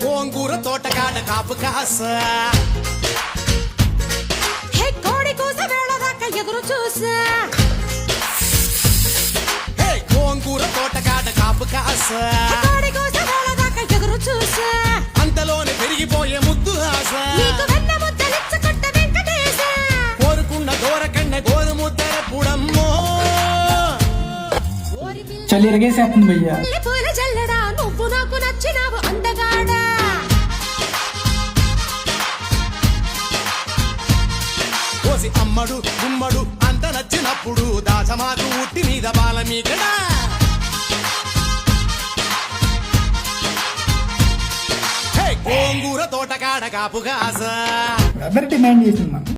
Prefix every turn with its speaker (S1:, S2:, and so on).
S1: గోంగూర తోటకాడ కాపు కాస
S2: కోడి కూస వేళ దాకా ఎదురు చూసా
S1: గోంగూర తోటకాడ కాపు కాస
S2: కోడి కూస వేళ దాకా ఎదురు చూసా
S1: అంతలోనే పెరిగిపోయే ముద్దు ఆశ
S2: నీకు వెన్న ముద్దలిచ్చకొట్ట వెంకటేశ
S1: కోరుకున్న దూరకన్న గోరుముద్దర పుడమ్మో
S3: చలి ఎరగేసేస్తుంది భయ్యా.
S2: పూల జల్లడా నువ్వు నాకు నచ్చినావు అందగాడా
S1: కోసి అమ్మడు గుమ్మడు అంత నచ్చినప్పుడు దాచమాకు ఉట్టి మీద బాల మీగడా గోంగూర తోటకాడ కాపు కాస
S3: అందరు డిమాండ్ చేసింది మనం.